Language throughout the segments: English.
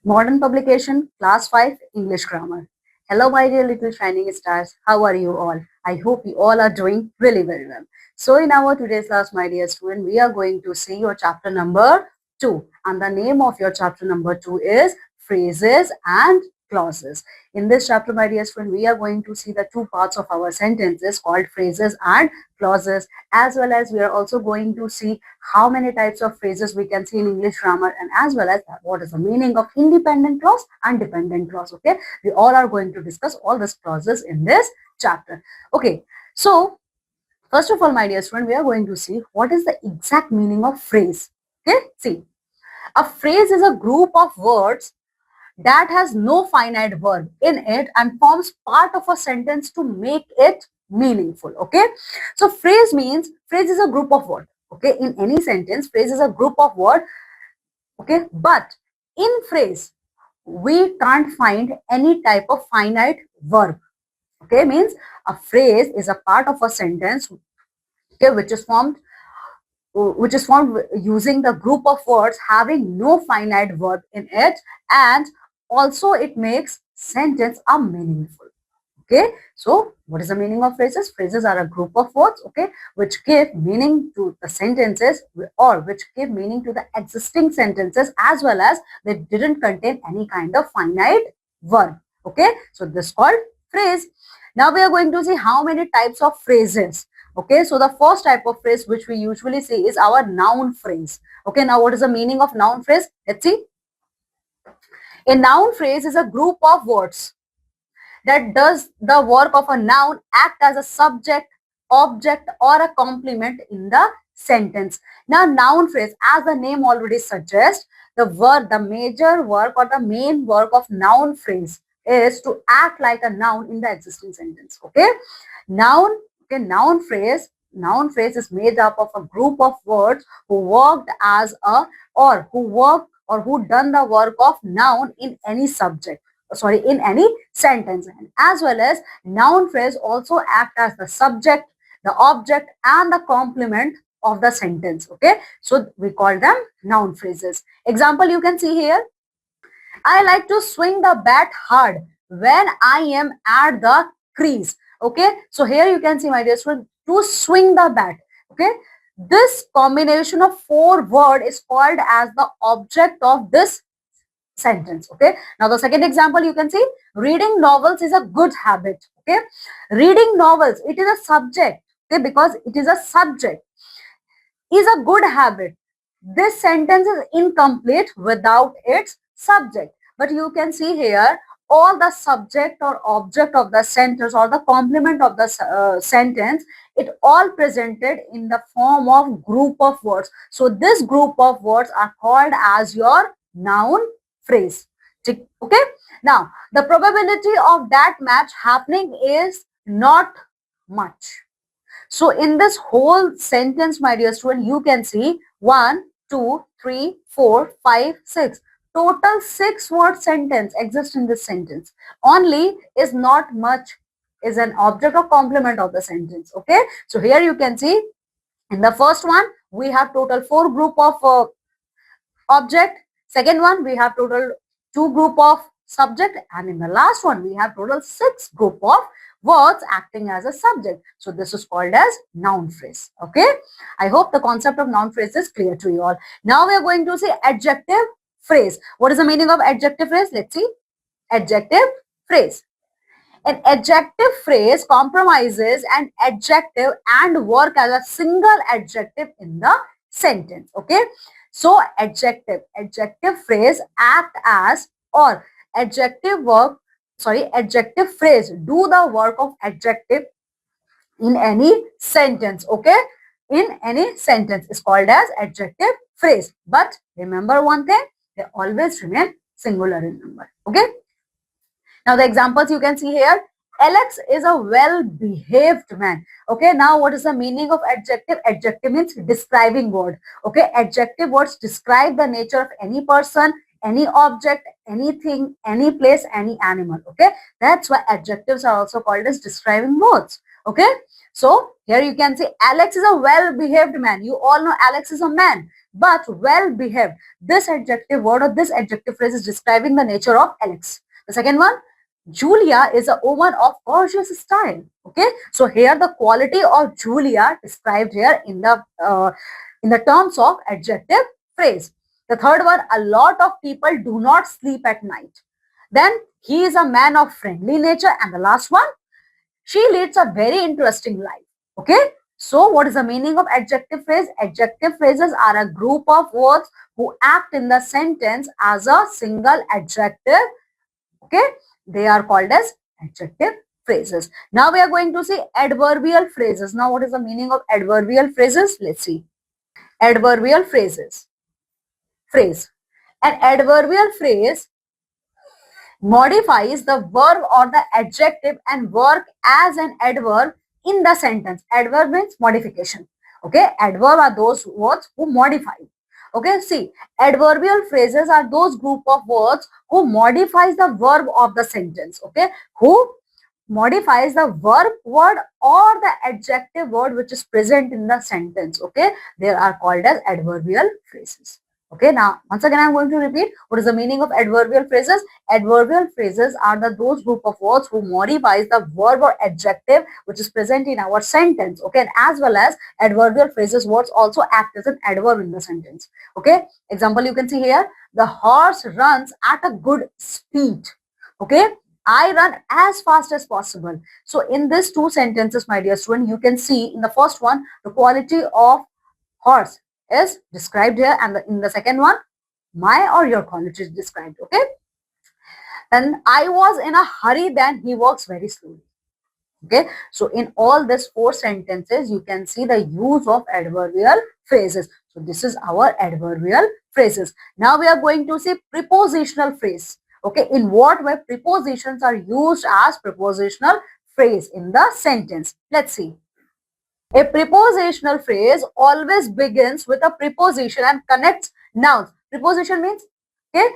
Modern publication, class 5, English grammar. Hello, my dear little shining stars. How are you all? I hope you all are doing really very well. So, in our today's class, my dear student, we are going to see your chapter number 2. And the name of your chapter number 2 is Phrases and Clauses. In this chapter, my dear student, we are going to see the two parts of our sentences called phrases and clauses, as well as we are also going to see how many types of phrases we can see in English grammar, and as well as what is the meaning of independent clause and dependent clause. Okay, we all are going to discuss all these clauses in this chapter. Okay, so first of all, my dear student, we are going to see what is the exact meaning of phrase. Okay, see, a phrase is a group of words that has no finite verb in it and forms part of a sentence to make it meaningful. Okay, so phrase is a group of words. Okay, in any sentence, phrase is a group of words. Okay, but in phrase we can't find any type of finite verb. Okay, means a phrase is a part of a sentence, okay, which is formed using the group of words having no finite verb in it, and also it makes sentence a meaningful. Okay, so what is the meaning of phrases? Phrases are a group of words, okay, which give meaning to the sentences, or which give meaning to the existing sentences, as well as they didn't contain any kind of finite verb. Okay, so this is called phrase. Now we are going to see how many types of phrases. Okay, so the first type of phrase which we usually see is our noun phrase. Okay, now what is the meaning of noun phrase? Let's see. A noun phrase is a group of words that does the work of a noun, act as a subject, object, or a complement in the sentence. Now, noun phrase, as the name already suggests, the major work or the main work of noun phrase is to act like a noun in the existing sentence. Okay, noun. Okay, Noun phrase is made up of a group of words who worked as a or who work or who done the work of noun in any subject, in any sentence, and as well as noun phrase also act as the subject, the object, and the complement of the sentence. Okay, so we call them noun phrases. Example you can see here: I like to swing the bat hard when I am at the crease. Okay, so here you can see, my dear student, to swing the bat. Okay, this combination of four words is called as the object of this sentence. Okay, now the second example you can see: reading novels is a good habit. Okay, reading novels, it is a subject. Okay, because it is a subject, is a good habit. This sentence is incomplete without its subject. But you can see here all the subject or object of the sentence or the complement of the sentence, it all presented in the form of group of words. So this group of words are called as your noun phrase. Okay, now the probability of that match happening is not much. So in this whole sentence, my dear student, you can see 1, 2, 3, 4, 5, 6. Total 6 word sentence exists in this sentence. Only is not much is an object or complement of the sentence. Okay. So here you can see in the first one, we have total 4 group of object. Second one, we have total 2 group of subject, and in the last one we have total 6 group of words acting as a subject. So this is called as noun phrase. Okay, I hope the concept of noun phrase is clear to you all. Now we are going to see adjective phrase. What is the meaning of adjective phrase? Let's see. Adjective phrase: an adjective phrase compromises an adjective and work as a single adjective in the sentence. Okay, so adjective phrase act as, or adjective phrase do the work of adjective in any sentence. Okay, in any sentence is called as adjective phrase. But remember one thing, they always remain singular in number. Okay, now the examples you can see here: Alex is a well-behaved man. Okay, now what is the meaning of adjective? Adjective means describing word. Okay, adjective words describe the nature of any person, any object, anything, any place, any animal. Okay, that's why adjectives are also called as describing words. Okay, so here you can see Alex is a well-behaved man. You all know Alex is a man, but well-behaved. This adjective word or this adjective phrase is describing the nature of Alex. The second one, Julia is a woman of gorgeous style. Okay, so here the quality of Julia described here in the terms of adjective phrase. The third one, a lot of people do not sleep at night. Then he is a man of friendly nature. And the last one, she leads a very interesting life. Okay. So what is the meaning of adjective phrase? Adjective phrases are a group of words who act in the sentence as a single adjective. Okay. They are called as adjective phrases. Now we are going to see adverbial phrases. Now what is the meaning of adverbial phrases? Let's see. Adverbial phrases. Phrase. An adverbial phrase modifies the verb or the adjective and work as an adverb in the sentence. Adverb means modification. Okay, adverb are those words who modify. Okay, see, adverbial phrases are those group of words who modifies the verb of the sentence. Okay, who modifies the verb word or the adjective word which is present in the sentence. Okay, they are called as adverbial phrases. Okay, now once again I am going to repeat what is the meaning of adverbial phrases. Adverbial phrases are those group of words who modifies the verb or adjective which is present in our sentence. Okay, and as well as adverbial phrases words also act as an adverb in the sentence. Okay, example you can see here, the horse runs at a good speed. Okay, I run as fast as possible. So in these two sentences, my dear student, you can see in the first one, the quality of horse is described here, and in the second one, my or your quality is described. Okay. And I was in a hurry, then he walks very slowly. Okay. So in all these four sentences, you can see the use of adverbial phrases. So this is our adverbial phrases. Now we are going to see prepositional phrase. Okay. In what way prepositions are used as prepositional phrase in the sentence? Let's see. A prepositional phrase always begins with a preposition and connects nouns. Preposition means, okay,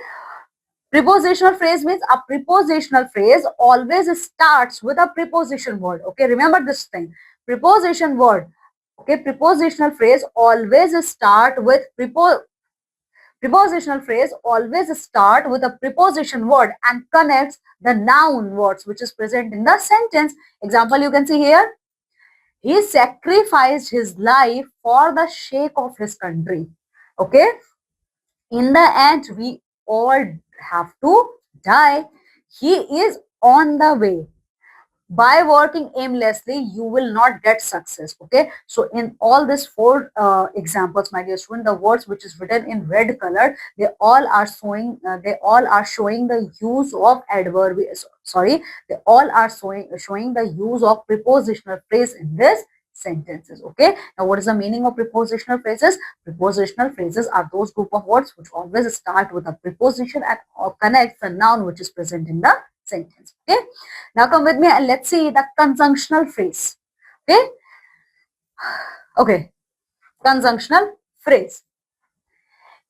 prepositional phrase means a prepositional phrase always starts with a preposition word. Okay, remember this thing. Preposition word. Okay, prepositional phrase always start with prepositional phrase always start with a preposition word and connects the noun words which is present in the sentence. Example you can see here. He sacrificed his life for the sake of his country. Okay. In the end, we all have to die. He is on the way. By working aimlessly, you will not get success. Okay. So in all these four examples, my dear student, the words which is written in red color, they all are showing the use of adverb. Sorry, they all are showing the use of prepositional phrase in this sentences. Okay. Now what is the meaning of prepositional phrases? Prepositional phrases are those group of words which always start with a preposition and or connect the noun which is present in the sentence. Okay. Now come with me and let's see the conjunctional phrase. Okay. Okay. Conjunctional phrase.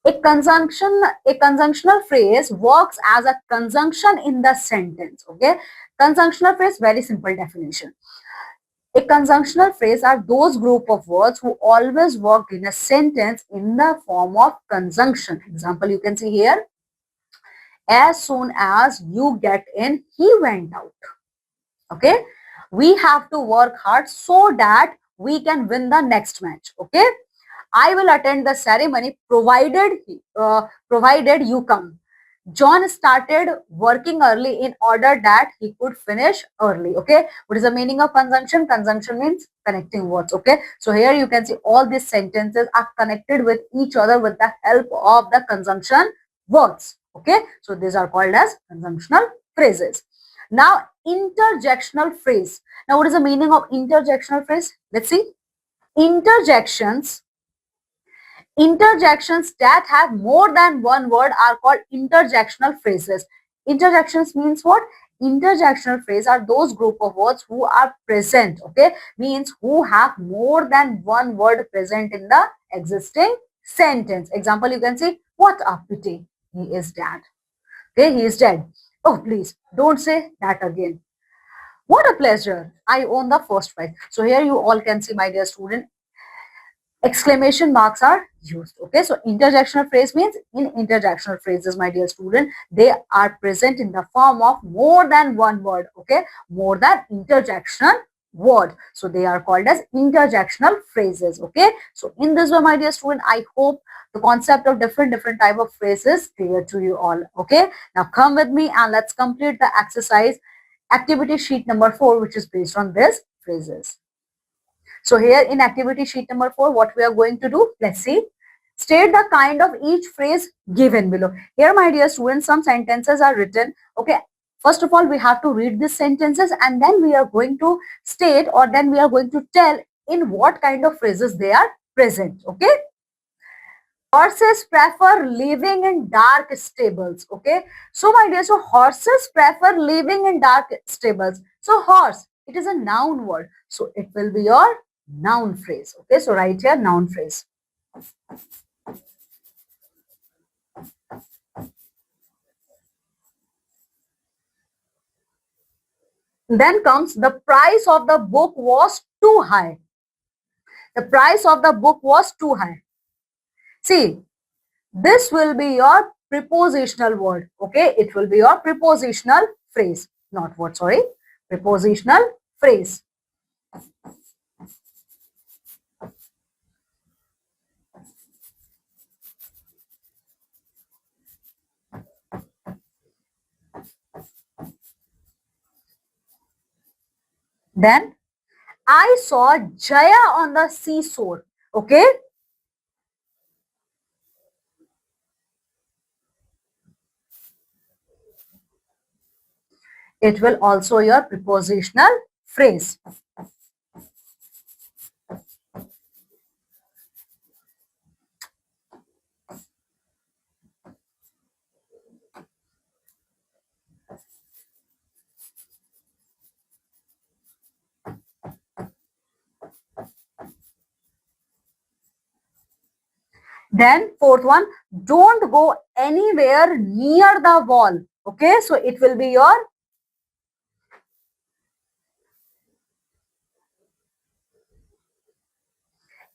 A conjunctional phrase works as a conjunction in the sentence. Okay. Conjunctional phrase, very simple definition. A conjunctional phrase are those group of words who always work in a sentence in the form of conjunction. Example you can see here. As soon as you get in, he went out. Okay. We have to work hard so that we can win the next match. Okay. I will attend the ceremony provided you come. John started working early in order that he could finish early. Okay. What is the meaning of conjunction? Conjunction means connecting words. Okay. So here you can see all these sentences are connected with each other with the help of the conjunction words. Okay. So these are called as conjunctional phrases. Now interjectional phrase. Now what is the meaning of interjectional phrase? Let's see. Interjections that have more than one word are called interjectional phrases. Interjections means what? Interjectional phrase are those group of words who are present. Okay, means who have more than one word present in the existing sentence. Example you can say, what a pity, he is dead. Okay, he is dead. Oh please don't say that again. What a pleasure. I own the first prize. So here you all can see, my dear student, exclamation marks are used. Okay, so interjectional phrase means in interjectional phrases, my dear student, they are present in the form of more than one word. Okay, more than interjection word, so they are called as interjectional phrases. Okay, so in this way, my dear student, I hope the concept of different type of phrases clear to you all. Okay, now come with me and let's complete the exercise activity sheet number 4, which is based on this phrases. So here in activity sheet number 4, what we are going to do, let's see. State the kind of each phrase given below. Here, my dear students, some sentences are written. Okay, first of all, we have to read these sentences and then we are going to state, or then we are going to tell in what kind of phrases they are present. Okay. Horses prefer living in dark stables. Okay. So, my dear, so horses prefer living in dark stables. So, horse, it is a noun word. So, it will be your noun phrase. Okay. So, write here noun phrase. Then comes the price of the book was too high. The price of the book was too high. See, this will be your prepositional word. Okay. It will be your prepositional phrase. Not word, sorry. Prepositional phrase. Then I saw Jaya on the seashore. Okay. It will also your prepositional phrase. Then fourth one, don't go anywhere near the wall. Okay. So it will be your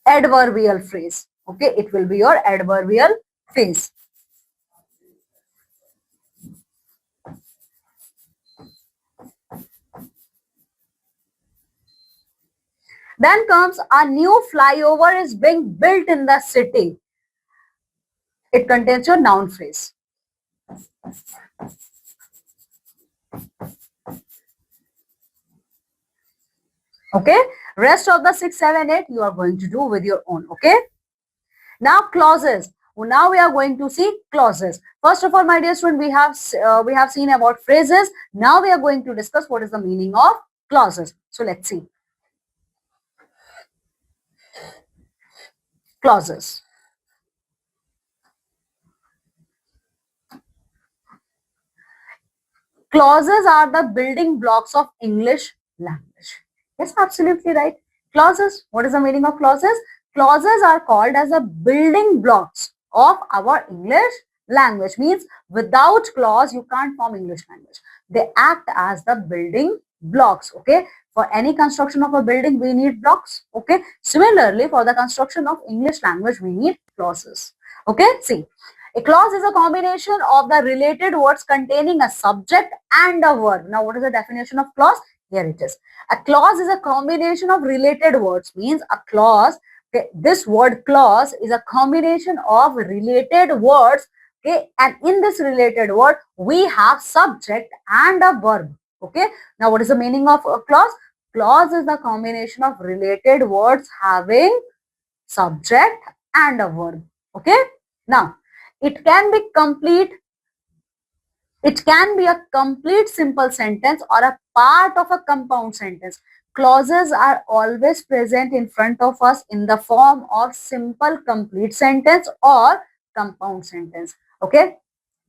adverbial phrase. Okay. It will be your adverbial phrase. Then comes a new flyover is being built in the city. It contains your noun phrase. Okay. Rest of the 6, 7, 8 you are going to do with your own. Okay. Now clauses. Now we are going to see clauses. First of all, my dear student, we have seen about phrases. Now we are going to discuss what is the meaning of clauses. So let's see. Clauses. Clauses are the building blocks of English language. Yes, absolutely right. Clauses. What is the meaning of clauses? Clauses are called as the building blocks of our English language. Means without clause, you can't form English language. They act as the building blocks. Okay. For any construction of a building, we need blocks. Okay. Similarly, for the construction of English language, we need clauses. Okay. See. A clause is a combination of the related words containing a subject and a verb. Now, what is the definition of clause? Here it is. A clause is a combination of related words. Means a clause, okay, this word clause is a combination of related words. Okay, and in this related word, we have subject and a verb. Okay, now what is the meaning of a clause? Clause is the combination of related words having subject and a verb. Okay, now it can be complete. It can be a complete simple sentence or a part of a compound sentence. Clauses are always present in front of us in the form of simple complete sentence or compound sentence. Okay.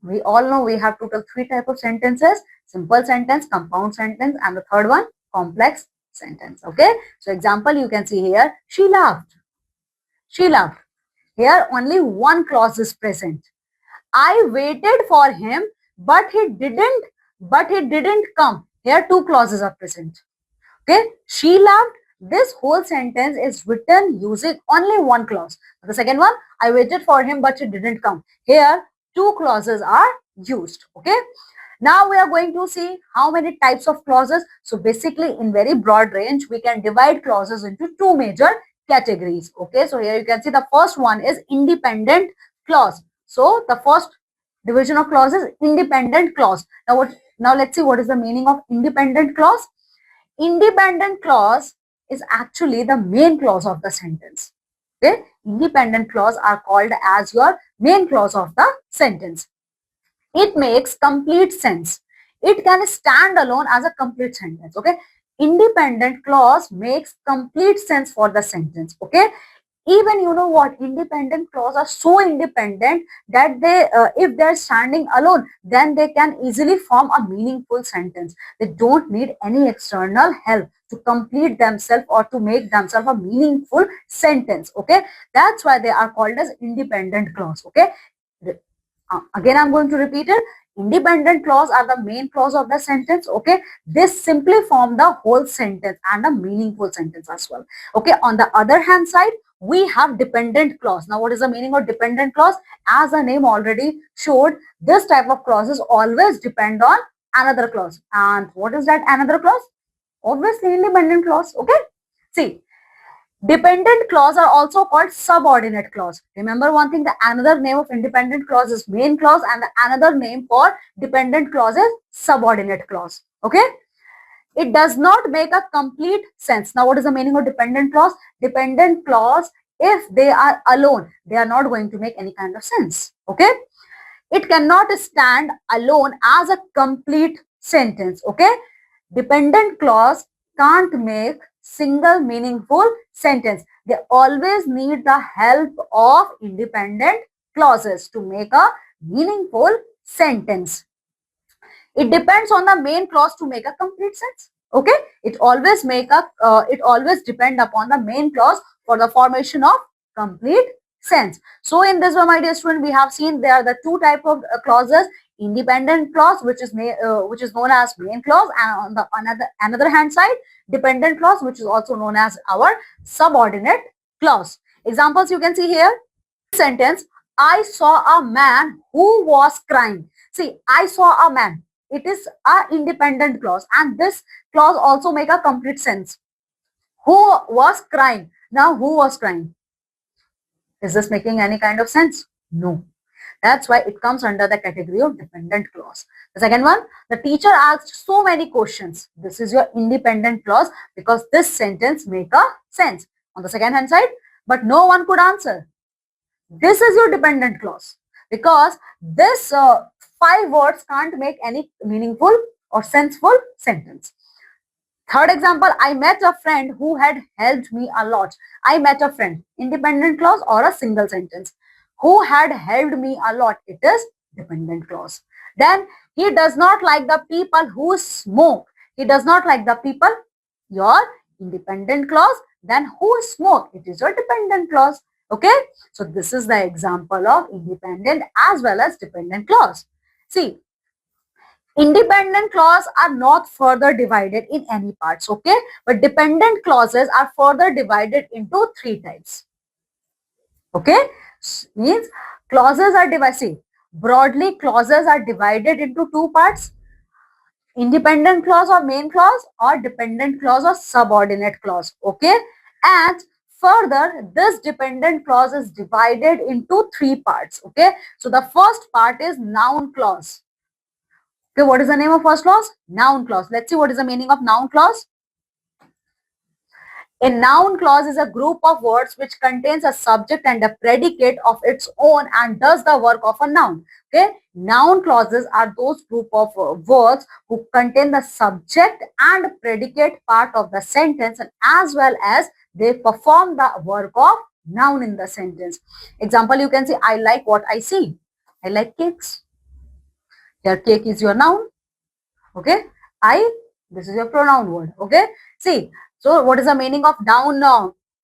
We all know we have total 3 types of sentences: simple sentence, compound sentence, and the third one, complex sentence. Okay. So example you can see here, she laughed. She laughed. Here only one clause is present. I waited for him, but he didn't come. Here two clauses are present. Okay, she laughed. This whole sentence is written using only one clause. The second one, I waited for him but he didn't come. Here two clauses are used. Okay, now we are going to see how many types of clauses. So basically in very broad range, we can divide clauses into two major categories. Okay, so here you can see the first one is independent clause. So the first division of clause is independent clause. Now let's see what is the meaning of independent clause. Independent clause is actually the main clause of the sentence. Okay, independent clause are called as your main clause of the sentence. It makes complete sense. It can stand alone as a complete sentence. Okay, independent clause makes complete sense for the sentence. Okay, even you know what, independent clause are so independent that they if they're standing alone, then they can easily form a meaningful sentence. They don't need any external help to complete themselves or to make themselves a meaningful sentence. Okay, that's why they are called as independent clause. Okay, again I'm going to repeat it. Independent clause are the main clause of the sentence. Okay, this simply form the whole sentence and a meaningful sentence as well. Okay, on the other hand side, we have dependent clause. Now what is the meaning of dependent clause? As the name already showed, this type of clauses always depend on another clause. And what is that another clause? Obviously independent clause. Okay, see, dependent clause are also called subordinate clause. Remember one thing, the another name of independent clause is main clause and the another name for dependent clause is subordinate clause. Okay, it does not make a complete sense. Now what is the meaning of dependent clause? Dependent clause, if they are alone, they are not going to make any kind of sense. Okay, it cannot stand alone as a complete sentence. Okay, dependent clause can't make single meaningful sentence. They always need the help of independent clauses to make a meaningful sentence. It depends on the main clause to make a complete sense. Okay, it always depend upon the main clause for the formation of complete sense. So in this one, my dear student, we have seen there are the two type of clauses: independent clause, which is known as main clause, and on the another hand side, dependent clause, which is also known as our subordinate clause. Examples you can see here. Sentence: I saw a man who was crying. See, I saw a man. It is a independent clause, and this clause also make a complete sense. Who was crying? Now, who was crying? Is this making any kind of sense? No. That's why it comes under the category of dependent clause. The second one, the teacher asked so many questions. This is your independent clause because this sentence make a sense. On the second hand side, but no one could answer. This is your dependent clause because this 5 words can't make any meaningful or senseful sentence. Third example, I met a friend who had helped me a lot. I met a friend, independent clause or a single sentence. Who had helped me a lot? It is dependent clause. Then he does not like the people who smoke. He does not like the people, your independent clause. Then who smoke? It is your dependent clause. Okay, so this is the example of independent as well as dependent clause. See, independent clause are not further divided in any parts, okay, but dependent clauses are further divided into 3 types. Okay, means clauses are divided. See, broadly clauses are divided into 2 parts: independent clause or main clause, or dependent clause or subordinate clause. Okay, and further this dependent clause is divided into 3 parts. Okay, so the first part is noun clause. Okay, what is the name of first clause? Noun clause. Let's see what is the meaning of noun clause. A noun clause is a group of words which contains a subject and a predicate of its own and does the work of a noun. Okay, noun clauses are those group of words who contain the subject and predicate part of the sentence, and as well as they perform the work of noun in the sentence. Example, you can say, I like what I see. I like cakes. Here, cake is your noun. Okay, this is your pronoun word. Okay, see, so what is the meaning of noun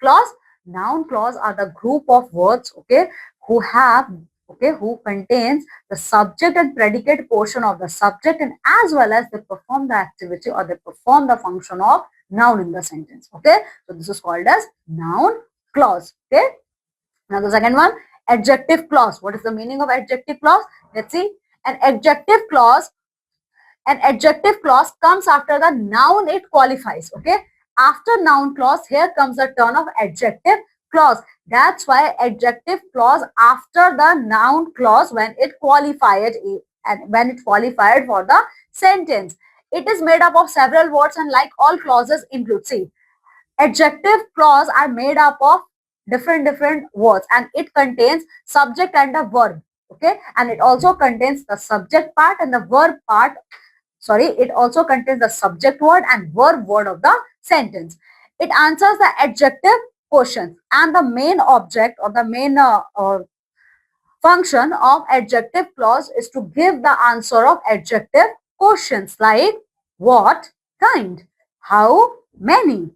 clause? Noun clause are the group of words, okay, who have okay, who contains the subject and predicate portion of the subject, and as well as they perform the activity or they perform the function of noun in the sentence. Okay, so this is called as noun clause. Okay, now the second one, adjective clause. What is the meaning of adjective clause? Let's see. An adjective clause, an adjective clause comes after the noun it qualifies. Okay, after noun clause, here comes the turn of adjective clause. That's why adjective clause after the noun clause when it qualified and when it qualified for the sentence. It is made up of several words, and like all clauses include, see, adjective clause are made up of different words, and it contains subject and a verb. Okay, and it also contains the subject part and the verb part. Sorry, it also contains the subject word and verb word of the sentence. It answers the adjective questions, and the main object or the main function of adjective clause is to give the answer of adjective questions like what kind, how many,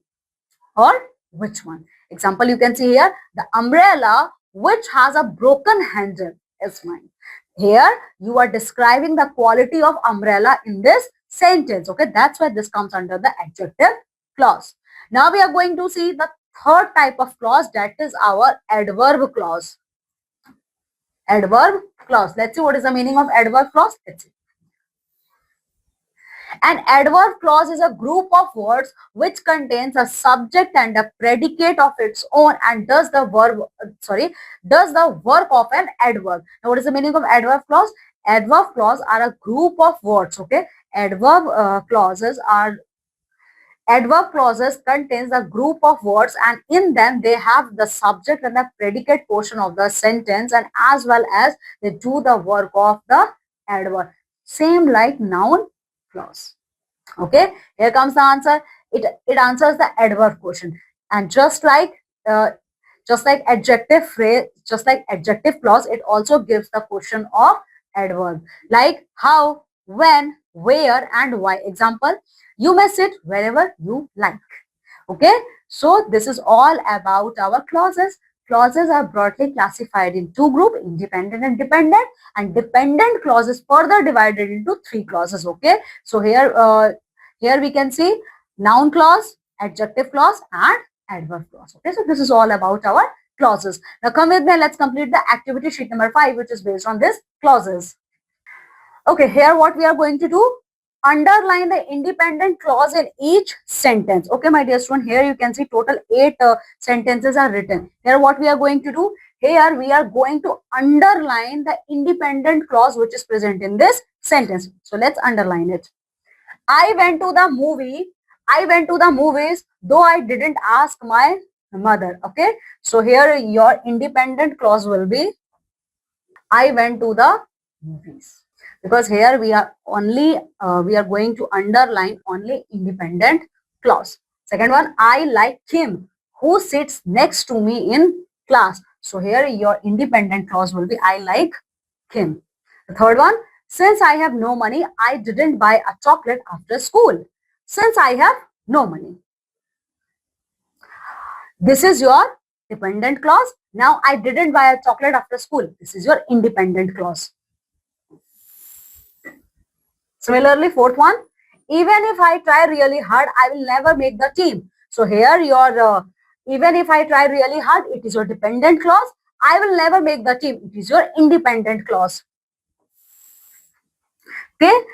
or which one. Example, you can see here, the umbrella which has a broken handle is mine. Here you are describing the quality of umbrella in this sentence. Okay, that's why this comes under the adjective clause. Now we are going to see the third type of clause, that is our adverb clause. Adverb clause. Let's see what is the meaning of adverb clause. Let's see. An adverb clause is a group of words which contains a subject and a predicate of its own and does the work of an adverb. Now, what is the meaning of adverb clause? Adverb clause are a group of words. Okay, adverb clauses contains a group of words, and in them they have the subject and the predicate portion of the sentence, and as well as they do the work of the adverb. Same like noun clause. Okay, here comes the answer. It answers the adverb question, and uh, just like adjective phrase, just like adjective clause, it also gives the question of adverb like how, when, where, and why. Example, you may sit wherever you like. Okay, so this is all about our clauses. Clauses are broadly classified in two groups, independent and dependent, and dependent clauses further divided into three clauses. Okay, so here we can see noun clause, adjective clause, and adverb clause. Okay, so this is all about our clauses. Now come with me, let's complete the activity sheet number 5, which is based on this clauses. Okay, here what we are going to do, underline the independent clause in each sentence. Okay, my dear student, here you can see total 8 sentences are written. Here what we are going to do, here we are going to underline the independent clause which is present in this sentence. So let's underline it. I went to the movie. I went to the movies, though I didn't ask my mother. Okay, so here your independent clause will be I went to the movies, because here we are going to underline only independent clause. Second one, I like him who sits next to me in class. So here your independent clause will be I like him. The third one, since I have no money, I didn't buy a chocolate after school. Since I have no money. This is your dependent clause. Now I didn't buy a chocolate after school. This is your independent clause. Similarly, fourth one, even if I try really hard, I will never make the team. So here your even if I try really hard, it is your dependent clause. I will never make the team. It is your independent clause. Okay.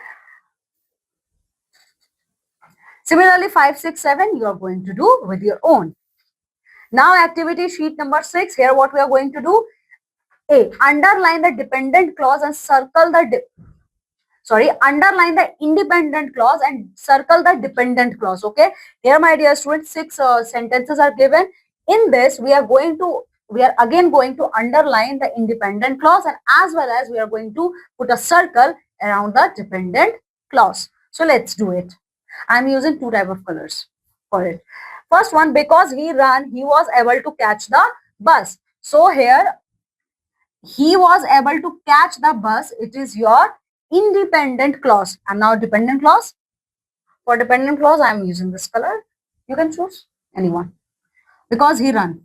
Similarly, 5, 6, 7, you are going to do with your own. Now, activity sheet number 6. Here, what we are going to do? A. Underline the dependent clause and circle the underline the independent clause and circle the dependent clause. Okay, here my dear students, 6 sentences are given. In this we are again going to underline the independent clause, and as well as we are going to put a circle around the dependent clause. So let's do it. I'm using 2 type of colors for it. First one, because he ran, he was able to catch the bus. So here he was able to catch the bus. It is your independent clause. And now dependent clause. For dependent clause, I am using this color. You can choose anyone. Because he ran.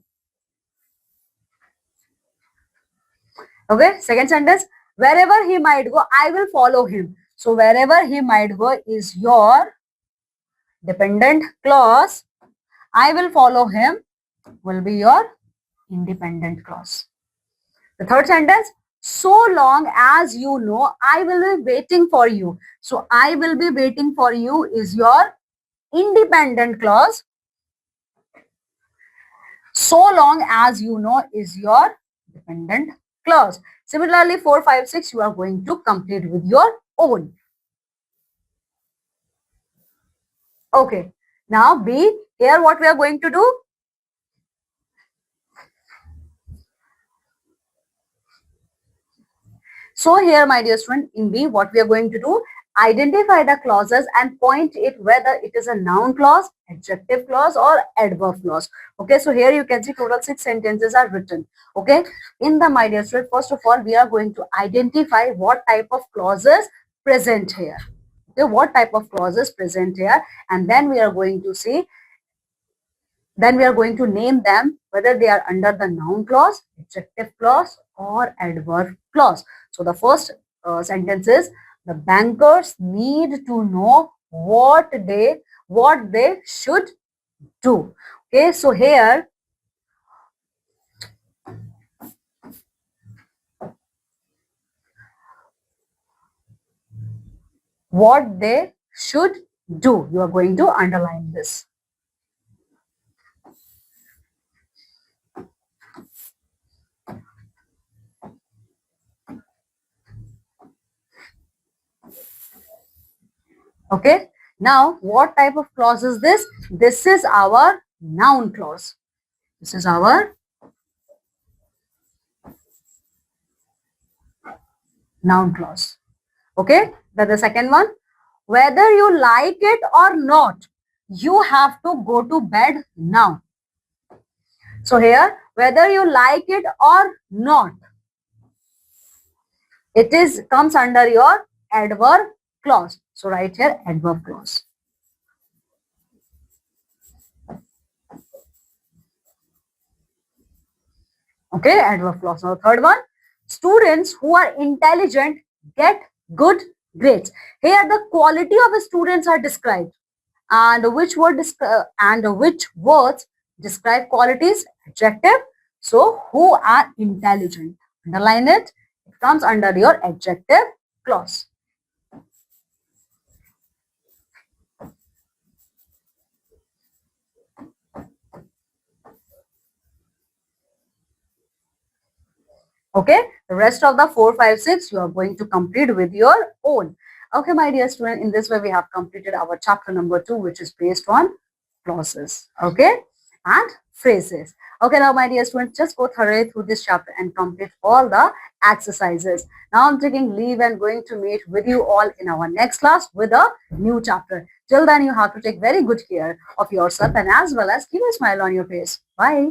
Okay, second sentence, wherever he might go, I will follow him. So wherever he might go is your dependent clause. I will follow him will be your independent clause. The third sentence, so long as you know, I will be waiting for you. So I will be waiting for you is your independent clause. So long as you know is your dependent clause. Similarly, 4, 5, 6, you are going to complete with your own. Okay. Now B, here what we are going to do? So here, my dear student, in B, what we are going to do, identify the clauses and point it whether it is a noun clause, adjective clause or adverb clause. Okay, so here you can see total 6 sentences are written. Okay, in the, my dear student, first of all, we are going to identify what type of clauses present here. Okay, what type of clauses present here, and then we are going to see, then we are going to name them whether they are under the noun clause, adjective clause or adverb clause. So the first sentence is, the bankers need to know what they should do. Okay, so here what they should do, you are going to underline this. Okay, now what type of clause is this? This is our noun clause. This is our noun clause. Okay, then the second one, whether you like it or not, you have to go to bed now. So here, whether you like it or not, it is comes under your adverb clause. So write here adverb clause. Okay, adverb clause. Now third one, students who are intelligent get good grades. Here the quality of the students are described. And which words describe qualities? Adjective. So who are intelligent, underline it. It comes under your adjective clause. Okay, the rest of the 4, 5, 6 you are going to complete with your own. Okay, my dear student, in this way we have completed our chapter number 2, which is based on clauses, okay, and phrases. Okay, now my dear students, just go thoroughly through this chapter and complete all the exercises. Now I'm taking leave and going to meet with you all in our next class with a new chapter. Till then, you have to take very good care of yourself and as well as keep a smile on your face. Bye.